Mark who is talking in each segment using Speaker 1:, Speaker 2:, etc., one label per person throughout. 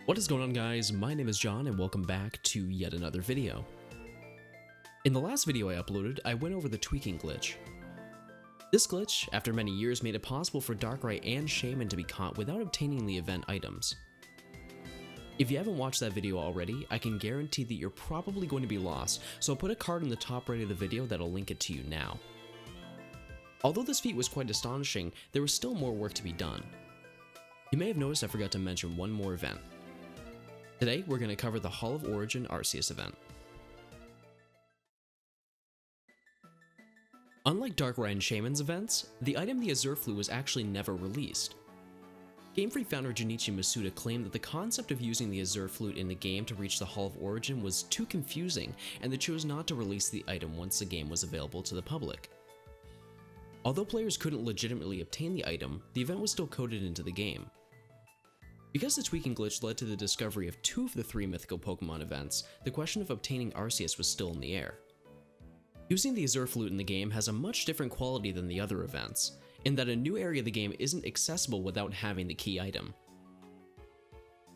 Speaker 1: What is going on, guys? My name is John and welcome back to yet another video. In the last video I uploaded, I went over the tweaking glitch. This glitch, after many years, made it possible for Darkrai and Shaman to be caught without obtaining the event items. If you haven't watched that video already, I can guarantee that you're probably going to be lost, so I'll put a card in the top right of the video that'll link it to you now. Although this feat was quite astonishing, there was still more work to be done. You may have noticed I forgot to mention one more event. Today, we're going to cover the Hall of Origin Arceus event. Unlike Darkrai and Shaman's events, the item the Azure Flute was actually never released. Game Freak founder Junichi Masuda claimed that the concept of using the Azure Flute in the game to reach the Hall of Origin was too confusing, and they chose not to release the item once the game was available to the public. Although players couldn't legitimately obtain the item, the event was still coded into the game. Because the tweaking glitch led to the discovery of 2 of the 3 mythical Pokemon events, the question of obtaining Arceus was still in the air. Using the Azure Flute in the game has a much different quality than the other events, in that a new area of the game isn't accessible without having the key item.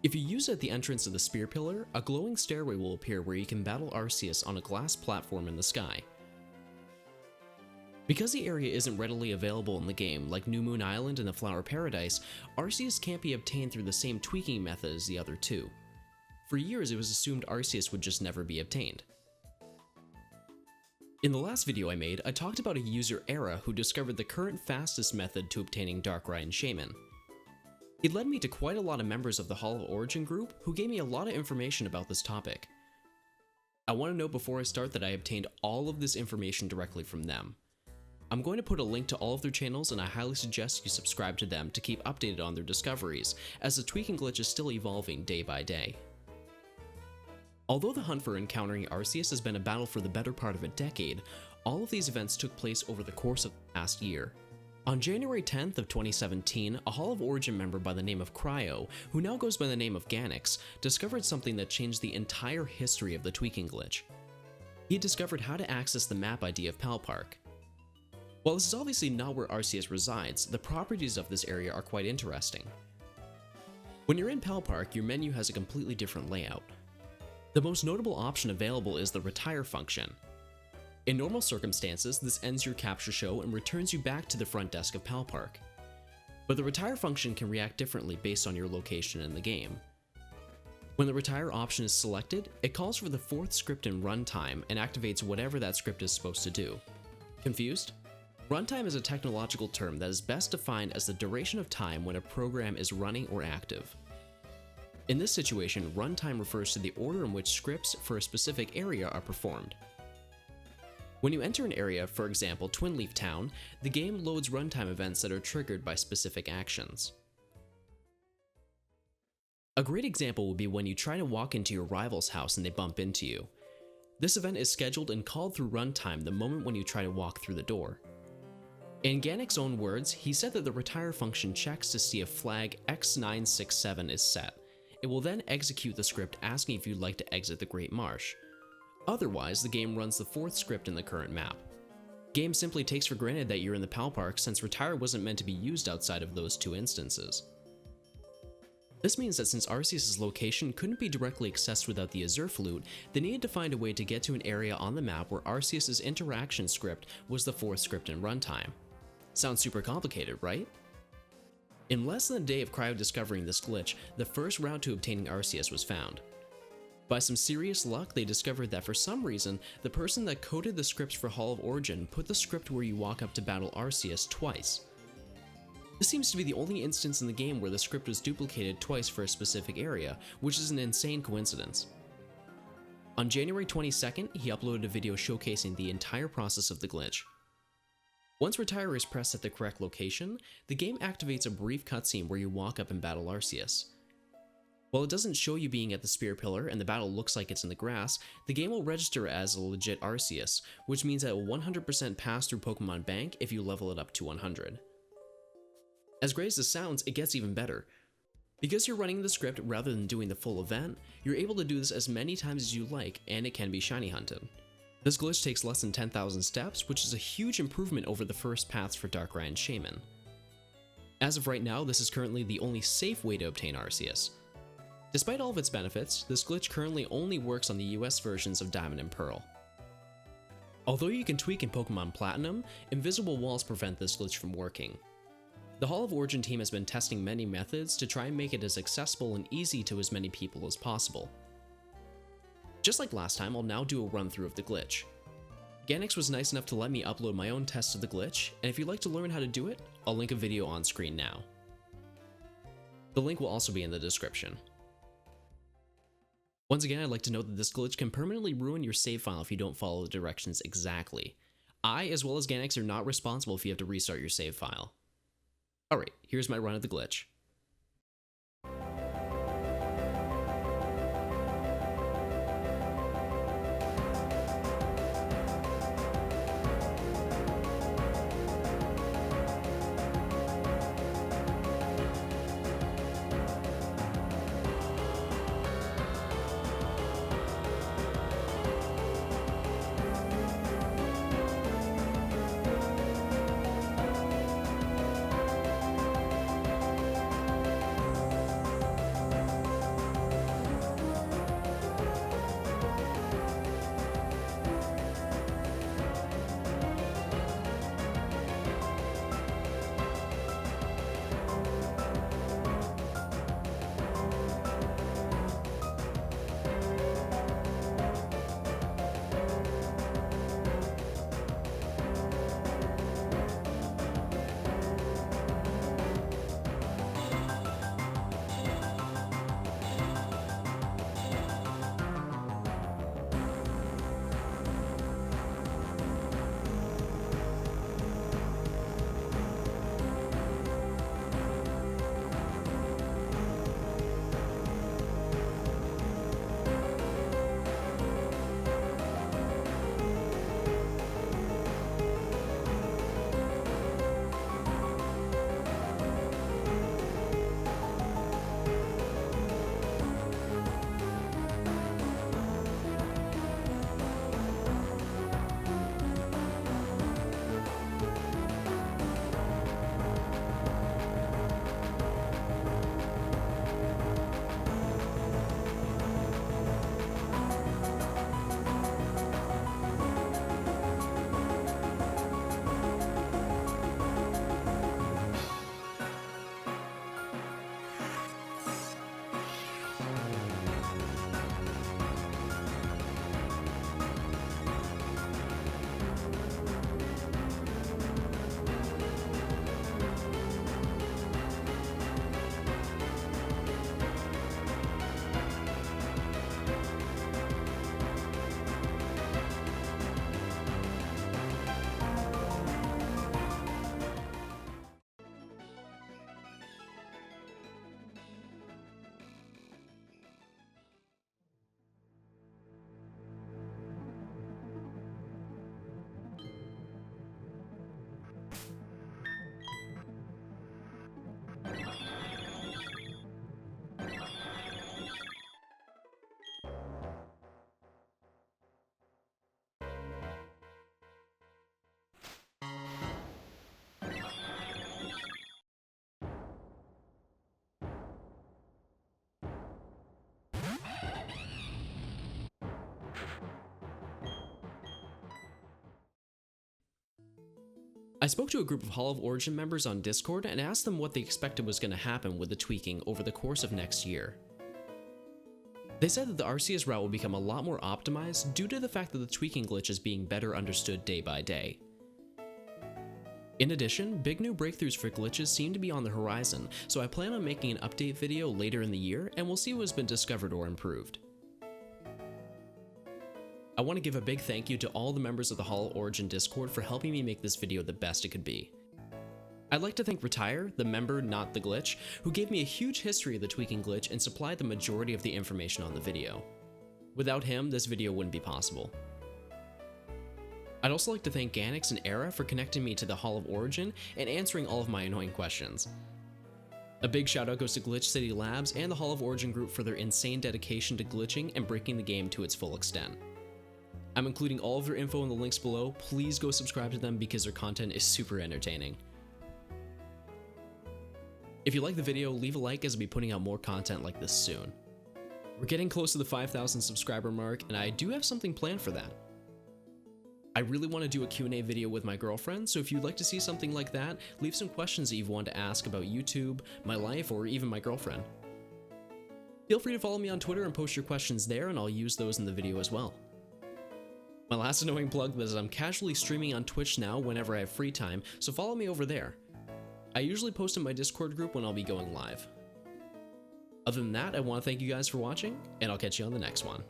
Speaker 1: If you use it at the entrance of the Spear Pillar, a glowing stairway will appear where you can battle Arceus on a glass platform in the sky. Because the area isn't readily available in the game, like New Moon Island and the Flower Paradise, Arceus can't be obtained through the same tweaking method as the other 2. For years, it was assumed Arceus would just never be obtained. In the last video I made, I talked about a user, AERA, who discovered the current fastest method to obtaining Darkrai and Shaman. He led me to quite a lot of members of the Hall of Origin group who gave me a lot of information about this topic. I want to note before I start that I obtained all of this information directly from them. I'm going to put a link to all of their channels, and I highly suggest you subscribe to them to keep updated on their discoveries, as the tweaking glitch is still evolving day by day. Although the hunt for encountering Arceus has been a battle for the better part of a decade, all of these events took place over the course of the past year. On January 10th of 2017, a Hall of Origin member by the name of Cryo, who now goes by the name of GANIX'S, discovered something that changed the entire history of the tweaking glitch. He discovered how to access the map ID of Pal Park. While this is obviously not where Arceus resides, the properties of this area are quite interesting. When you're in Pal Park, your menu has a completely different layout. The most notable option available is the retire function. In normal circumstances, this ends your capture show and returns you back to the front desk of Pal Park. But the retire function can react differently based on your location in the game. When the retire option is selected, it calls for the 4th script in runtime and activates whatever that script is supposed to do. Confused? Runtime is a technological term that is best defined as the duration of time when a program is running or active. In this situation, runtime refers to the order in which scripts for a specific area are performed. When you enter an area, for example Twin Leaf Town, the game loads runtime events that are triggered by specific actions. A great example would be when you try to walk into your rival's house and they bump into you. This event is scheduled and called through runtime the moment when you try to walk through the door. In GANIX'S own words, he said that the retire function checks to see if flag X967 is set. It will then execute the script asking if you'd like to exit the Great Marsh. Otherwise, the game runs the 4th script in the current map. Game simply takes for granted that you're in the Pal Park since retire wasn't meant to be used outside of those 2 instances. This means that since Arceus' location couldn't be directly accessed without the Azure Flute, they needed to find a way to get to an area on the map where Arceus' interaction script was the 4th script in runtime. Sounds super complicated, right? In less than a day of Cryo discovering this glitch, the first route to obtaining Arceus was found. By some serious luck, they discovered that for some reason, the person that coded the scripts for Hall of Origin put the script where you walk up to battle Arceus twice. This seems to be the only instance in the game where the script was duplicated twice for a specific area, which is an insane coincidence. On January 22nd, he uploaded a video showcasing the entire process of the glitch. Once retire is pressed at the correct location, the game activates a brief cutscene where you walk up and battle Arceus. While it doesn't show you being at the Spear Pillar and the battle looks like it's in the grass, the game will register as a legit Arceus, which means that it will 100% pass through Pokemon Bank if you level it up to 100. As great as this sounds, it gets even better. Because you're running the script rather than doing the full event, you're able to do this as many times as you like, and it can be shiny hunted. This glitch takes less than 10,000 steps, which is a huge improvement over the first paths for Darkrai and Shaman. As of right now, this is currently the only safe way to obtain Arceus. Despite all of its benefits, this glitch currently only works on the US versions of Diamond and Pearl. Although you can tweak in Pokemon Platinum, invisible walls prevent this glitch from working. The Hall of Origin team has been testing many methods to try and make it as accessible and easy to as many people as possible. Just like last time, I'll now do a run through of the glitch. GANIX'S was nice enough to let me upload my own test of the glitch, and if you'd like to learn how to do it, I'll link a video on screen now. The link will also be in the description. Once again, I'd like to note that this glitch can permanently ruin your save file if you don't follow the directions exactly. I, as well as GANIX'S, are not responsible if you have to restart your save file. Alright, here's my run of the glitch. I spoke to a group of Hall of Origin members on Discord and asked them what they expected was going to happen with the tweaking over the course of next year. They said that the Arceus route will become a lot more optimized due to the fact that the tweaking glitch is being better understood day by day. In addition, big new breakthroughs for glitches seem to be on the horizon, so I plan on making an update video later in the year and we'll see what has been discovered or improved. I want to give a big thank you to all the members of the Hall of Origin Discord for helping me make this video the best it could be. I'd like to thank Retire, the member not the glitch, who gave me a huge history of the tweaking glitch and supplied the majority of the information on the video. Without him, this video wouldn't be possible. I'd also like to thank GANIX'S and AERA for connecting me to the Hall of Origin and answering all of my annoying questions. A big shout out goes to Glitch City Labs and the Hall of Origin group for their insane dedication to glitching and breaking the game to its full extent. I'm including all of their info in the links below. Please go subscribe to them because their content is super entertaining. If you like the video, leave a like as I'll be putting out more content like this soon. We're getting close to the 5,000 subscriber mark, and I do have something planned for that. I really want to do a Q&A video with my girlfriend, so if you'd like to see something like that, leave some questions that you've wanted to ask about YouTube, my life, or even my girlfriend. Feel free to follow me on Twitter and post your questions there, and I'll use those in the video as well. My last annoying plug is I'm casually streaming on Twitch now whenever I have free time, so follow me over there. I usually post in my Discord group when I'll be going live. Other than that, I want to thank you guys for watching, and I'll catch you on the next one.